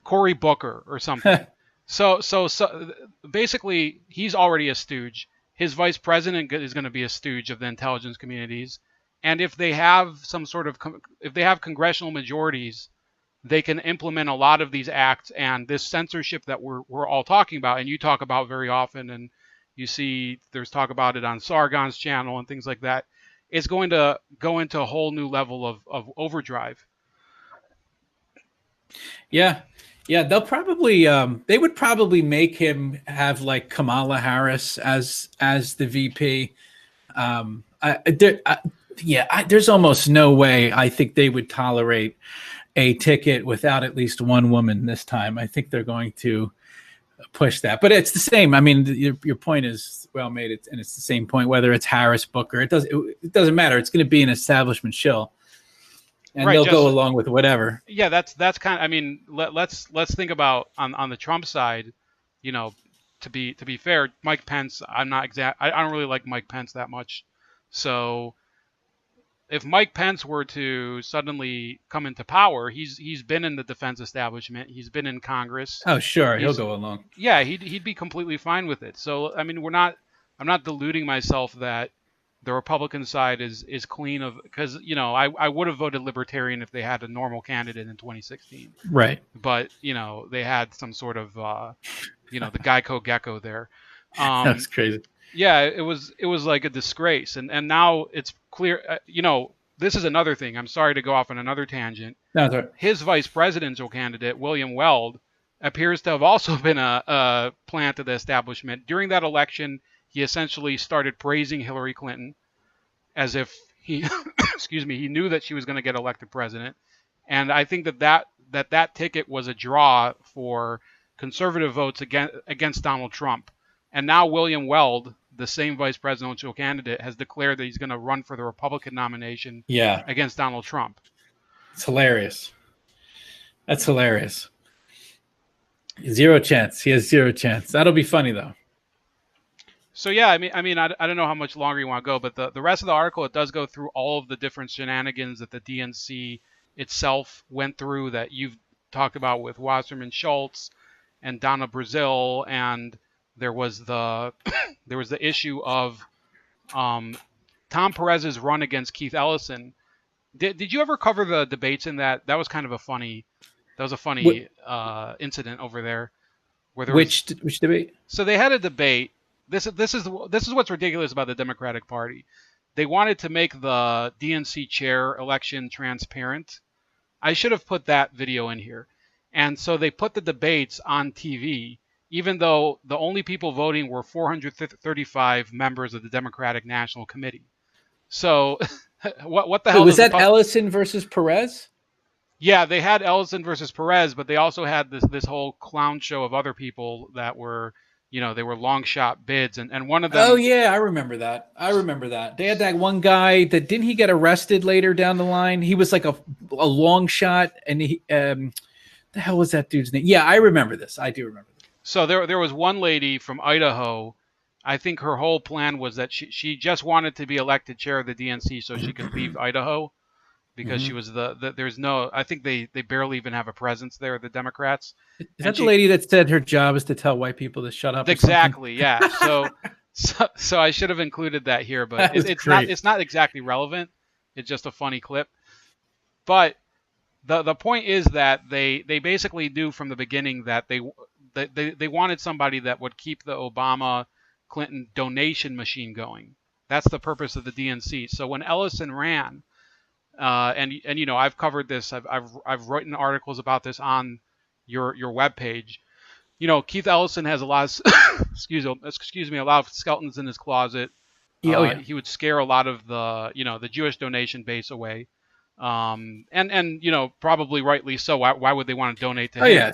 [SPEAKER 2] Cory Booker or something. so basically he's already a stooge. His vice president is going to be a stooge of the intelligence communities. And if they have if they have congressional majorities, they can implement a lot of these acts and this censorship that we're all talking about, and you talk about very often, and you see there's talk about it on Sargon's channel and things like that. It's going to go into a whole new level of overdrive.
[SPEAKER 1] Yeah. They'll probably they would probably make him have Kamala Harris as the VP. Yeah, there's almost no way I think they would tolerate a ticket without at least one woman this time. I think they're going to push that. But it's the same. I mean, your point is well made, and it's the same point whether it's Harris, Booker. It doesn't matter. It's going to be an establishment shill, and
[SPEAKER 2] Right,
[SPEAKER 1] they'll
[SPEAKER 2] just
[SPEAKER 1] go along with whatever.
[SPEAKER 2] yeah, that's kind of, I mean, let's think about on the Trump side, you know, to be fair, Mike Pence, I don't really like Mike Pence that much. So if Mike Pence were to suddenly come into power, he's been in the defense establishment, he's been in Congress.
[SPEAKER 1] Oh, sure, he'll go along.
[SPEAKER 2] Yeah, he'd be completely fine with it. So I mean, I'm not deluding myself that the Republican side is clean of, because I would have voted Libertarian if they had a normal candidate in 2016.
[SPEAKER 1] Right.
[SPEAKER 2] But they had some sort of the Geico gecko there.
[SPEAKER 1] That's crazy.
[SPEAKER 2] Yeah, it was like a disgrace, and now it's clear. This is another thing. I'm sorry to go off on another tangent.
[SPEAKER 1] No, that's right.
[SPEAKER 2] His vice presidential candidate, William Weld, appears to have also been a plant of the establishment. During that election, he essentially started praising Hillary Clinton as if he, excuse me, he knew that she was going to get elected president. And I think that ticket was a draw for conservative votes against Donald Trump. And now William Weld, the same vice presidential candidate, has declared that he's going to run for the Republican nomination against Donald Trump.
[SPEAKER 1] It's hilarious. That's hilarious. Zero chance. He has zero chance. That'll be funny, though.
[SPEAKER 2] So, yeah, I don't know how much longer you want to go, but the rest of the article, it does go through all of the different shenanigans that the DNC itself went through that you've talked about with Wasserman Schultz and Donna Brazil, and there was the issue of Tom Perez's run against Keith Ellison. Did you ever cover the debates in that? That was kind of a funny incident over there. Where there
[SPEAKER 1] which debate?
[SPEAKER 2] So they had a debate. This is what's ridiculous about the Democratic Party. They wanted to make the DNC chair election transparent. I should have put that video in here. And so they put the debates on TV, even though the only people voting were 435 members of the Democratic National Committee. So what the hell
[SPEAKER 1] was that? Ellison versus Perez?
[SPEAKER 2] Yeah, they had Ellison versus Perez, but they also had this whole clown show of other people that were, they were long shot bids, and one of them.
[SPEAKER 1] Oh yeah, I remember that. They had that one guy that didn't he get arrested later down the line? He was like a long shot, and he the hell was that dude's name? Yeah, I remember this. I do remember this.
[SPEAKER 2] So there was one lady from Idaho. I think her whole plan was that she just wanted to be elected chair of the DNC so she could leave Idaho, because she was there's no, I think they barely even have a presence there, the Democrats.
[SPEAKER 1] Is that the lady that said her job is to tell white people to shut up?
[SPEAKER 2] Exactly, yeah. So I should have included that here, but it's not exactly relevant. It's just a funny clip. But the point is that they basically knew from the beginning that they wanted somebody that would keep the Obama-Clinton donation machine going. That's the purpose of the DNC. So when Ellison ran, and I've covered this. I've written articles about this on your webpage. Keith Ellison has a lot of excuse me, a lot of skeletons in his closet. Yeah. He would scare a lot of the Jewish donation base away. And probably rightly so. Why would they want to donate to him?
[SPEAKER 1] Oh yeah,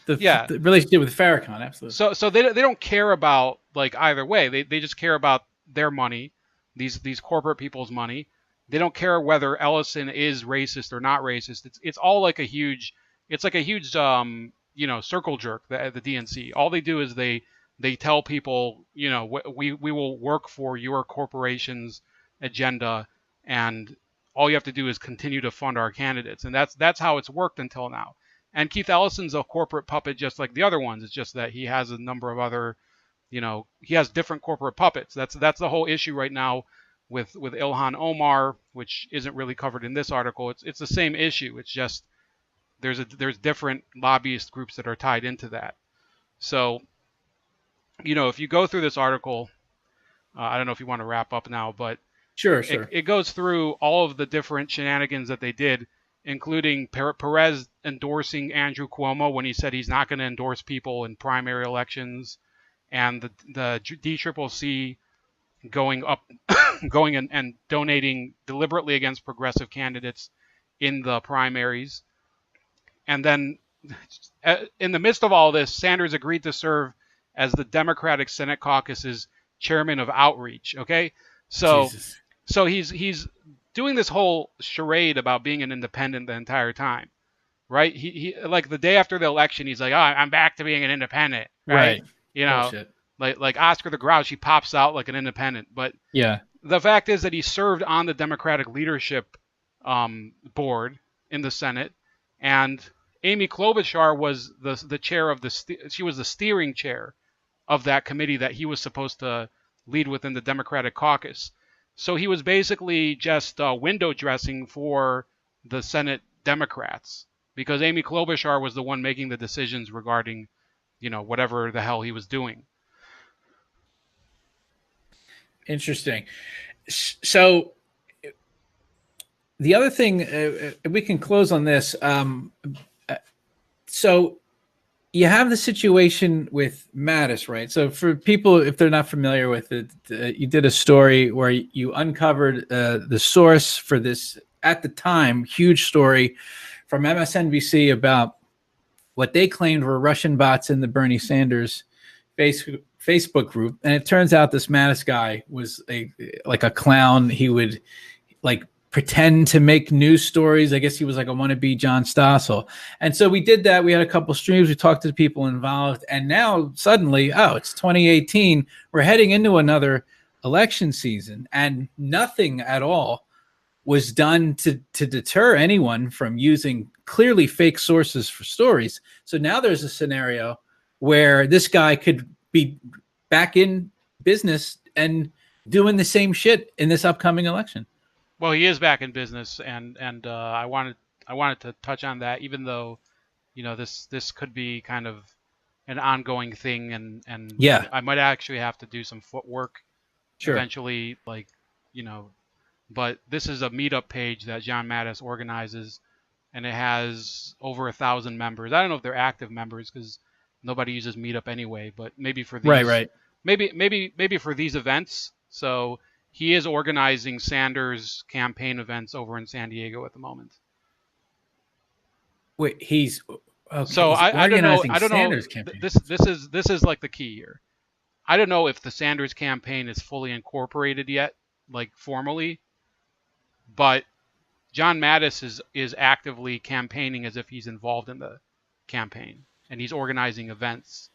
[SPEAKER 1] the relationship with Farrakhan, absolutely.
[SPEAKER 2] So they don't care about like either way. They just care about their money, these corporate people's money. They don't care whether Ellison is racist or not racist. It's all like a huge circle jerk. The DNC. All they do is they tell people, we will work for your corporation's agenda, and all you have to do is continue to fund our candidates. And that's how it's worked until now. And Keith Ellison's a corporate puppet just like the other ones. It's just that he has a number of other, he has different corporate puppets. That's the whole issue right now with Ilhan Omar, which isn't really covered in this article. It's the same issue. It's just there's different lobbyist groups that are tied into that. So, if you go through this article, I don't know if you want to wrap up now, but
[SPEAKER 1] sure.
[SPEAKER 2] It goes through all of the different shenanigans that they did, including Perez endorsing Andrew Cuomo when he said he's not going to endorse people in primary elections, and the DCCC going up, going and donating deliberately against progressive candidates in the primaries. And then in the midst of all this, Sanders agreed to serve as the Democratic Senate Caucus's chairman of outreach. Okay. So,
[SPEAKER 1] Jesus.
[SPEAKER 2] so he's doing this whole charade about being an independent the entire time, right? He like the day after the election, he's like, "Oh, I'm back to being an independent," right? You know,
[SPEAKER 1] Bullshit.
[SPEAKER 2] like Oscar the Grouch, he pops out like an independent. But
[SPEAKER 1] Yeah.
[SPEAKER 2] the fact is that he served on the Democratic leadership board in the Senate, and Amy Klobuchar was the chair of she was the steering chair of that committee that he was supposed to lead within the Democratic caucus. So he was basically just window dressing for the Senate Democrats because Amy Klobuchar was the one making the decisions regarding, whatever the hell he was doing.
[SPEAKER 1] Interesting. So the other thing, we can close on this. So you have the situation with Mattis, right? So for people, if they're not familiar with it, you did a story where you uncovered the source for this, at the time, huge story from MSNBC about what they claimed were Russian bots in the Bernie Sanders Facebook group. And it turns out this Mattis guy was like a clown. He would like pretend to make news stories. I guess he was like a wannabe John Stossel. And so we did that. We had a couple streams. We talked to the people involved. And now suddenly, it's 2018. We're heading into another election season. And nothing at all was done to deter anyone from using clearly fake sources for stories. So now there's a scenario where this guy could be back in business and doing the same shit in this upcoming election.
[SPEAKER 2] Well, he is back in business, and I wanted to touch on that, even though, this could be kind of an ongoing thing, and
[SPEAKER 1] yeah,
[SPEAKER 2] I might actually have to do some footwork eventually, but this is a meetup page that John Mattis organizes, and it has over 1,000 members. I don't know if they're active members because nobody uses Meetup anyway, but maybe for these,
[SPEAKER 1] right.
[SPEAKER 2] Maybe for these events. So he is organizing Sanders campaign events over in San Diego at the moment.
[SPEAKER 1] Wait, he's okay,
[SPEAKER 2] so
[SPEAKER 1] he's
[SPEAKER 2] I don't know.
[SPEAKER 1] Sanders campaign.
[SPEAKER 2] This is like the key here. I don't know if the Sanders campaign is fully incorporated yet, like formally, but John Mattis is actively campaigning as if he's involved in the campaign, and he's organizing events.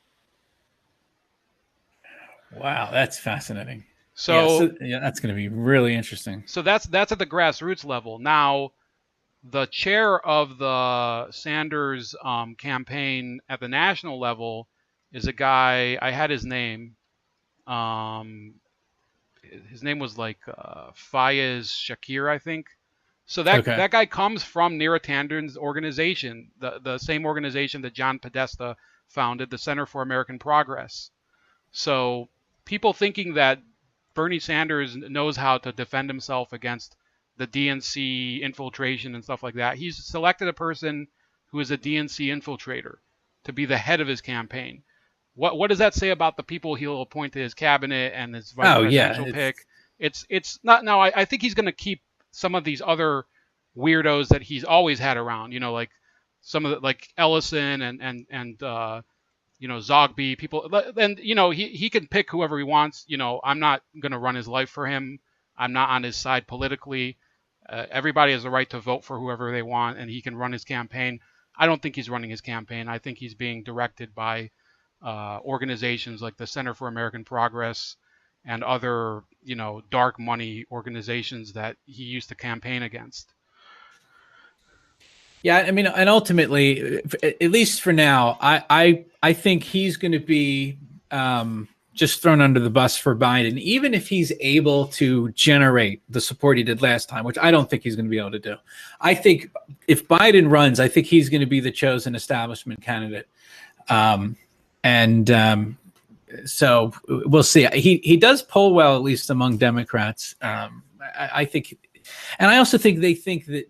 [SPEAKER 1] Wow, that's fascinating.
[SPEAKER 2] So
[SPEAKER 1] that's going to be really interesting.
[SPEAKER 2] So that's at the grassroots level. Now, the chair of the Sanders campaign at the national level is a guy. I had his name. His name was like Fayez Shakir, I think. So that guy comes from Neera Tanden's organization, the same organization that John Podesta founded, the Center for American Progress. So people thinking that Bernie Sanders knows how to defend himself against the DNC infiltration and stuff like that. He's selected a person who is a DNC infiltrator to be the head of his campaign. What does that say about the people he'll appoint to his cabinet and his vice presidential pick? It's not. Now I think he's going to keep some of these other weirdos that he's always had around. Like some of like Ellison and Zogby, people, and he can pick whoever he wants. I'm not going to run his life for him. I'm not on his side politically. Everybody has the right to vote for whoever they want, and he can run his campaign. I don't think he's running his campaign. I think he's being directed by organizations like the Center for American Progress and other, dark money organizations that he used to campaign against.
[SPEAKER 1] Yeah, I mean, and ultimately, at least for now, I think he's going to be just thrown under the bus for Biden, even if he's able to generate the support he did last time, which I don't think he's going to be able to do. I think if Biden runs, I think he's going to be the chosen establishment candidate. So we'll see. He does poll well, at least among Democrats. I think, and I also think they think that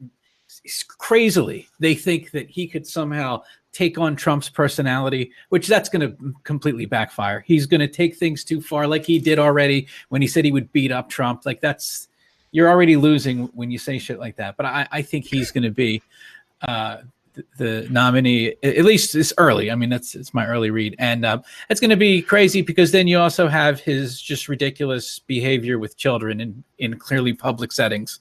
[SPEAKER 1] crazily, they think that he could somehow take on Trump's personality, which that's going to completely backfire. He's going to take things too far, like he did already when he said he would beat up Trump. Like you're already losing when you say shit like that. But I think he's going to be the nominee, at least it's early. I mean, it's my early read. And it's going to be crazy because then you also have his just ridiculous behavior with children in clearly public settings,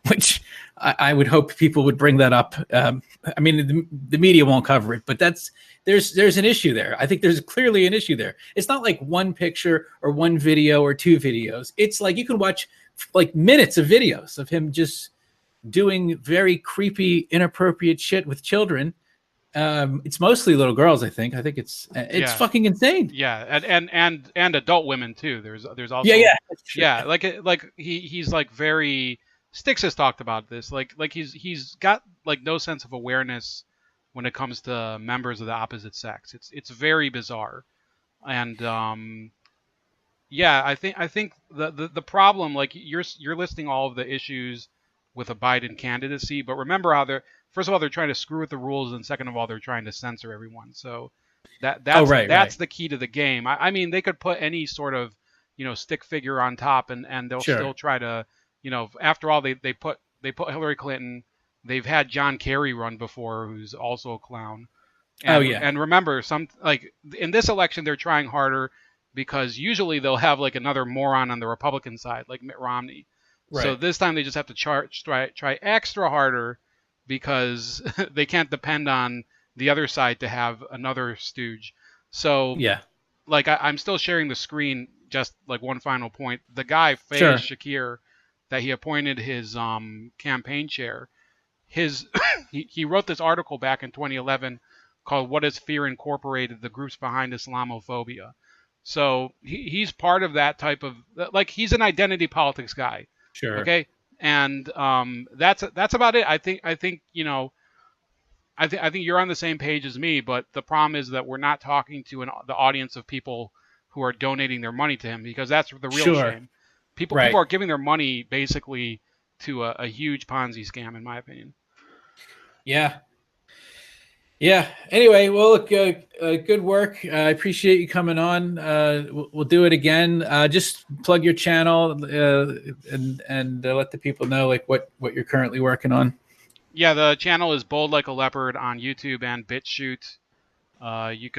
[SPEAKER 1] which I would hope people would bring that up. I mean, the media won't cover it, but there's an issue there. I think there's clearly an issue there. It's not like one picture or one video or two videos. It's like you can watch like minutes of videos of him just doing very creepy, inappropriate shit with children. It's mostly little girls, I think. I think it's fucking insane.
[SPEAKER 2] Yeah, and adult women too. There's also yeah, like he's like very. Styx has talked about this. Like he's got like no sense of awareness when it comes to members of the opposite sex. It's very bizarre, and yeah, I think the problem, like you're listing all of the issues with a Biden candidacy, but remember how first of all they're trying to screw with the rules, and second of all they're trying to censor everyone. So that's the key to the game. I mean, they could put any sort of stick figure on top, and they'll still try to. After all, they put Hillary Clinton. They've had John Kerry run before, who's also a clown. And, and remember, like in this election, they're trying harder because usually they'll have like another moron on the Republican side, like Mitt Romney. Right. So this time they just have to try extra harder because they can't depend on the other side to have another stooge. So like I'm still sharing the screen. Just like one final point, the guy Fayez Shakir, that he appointed his campaign chair, he wrote this article back in 2011 called "What Is Fear Incorporated? The Groups Behind Islamophobia." So he's part of that type of, like, he's an identity politics guy. Sure. Okay. And that's about it. I think I think you're on the same page as me, but the problem is that we're not talking to the audience of people who are donating their money to him, because that's the real shame. People are giving their money basically to a huge Ponzi scam, in my opinion. Yeah.
[SPEAKER 1] Yeah. Anyway, well, look, good work. I appreciate you coming on. We'll do it again. Just plug your channel and let the people know like what you're currently working on.
[SPEAKER 2] Yeah, the channel is Bold Like a Leopard on YouTube and BitChute. You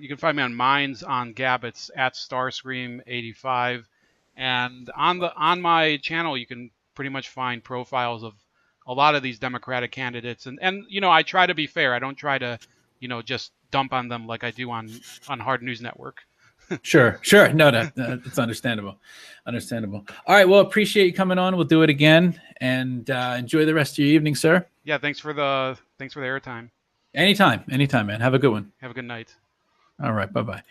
[SPEAKER 2] can find me on Minds on Gab. It's at Starscream85. And on my channel, you can pretty much find profiles of a lot of these Democratic candidates, and I try to be fair. I don't try to just dump on them like I do on Hard News Network.
[SPEAKER 1] Sure. No, it's understandable. All right, well, appreciate you coming on. We'll do it again, and enjoy the rest of your evening, sir.
[SPEAKER 2] Yeah, thanks for the airtime.
[SPEAKER 1] Anytime, man. Have a good one.
[SPEAKER 2] Have a good night.
[SPEAKER 1] All right, bye-bye.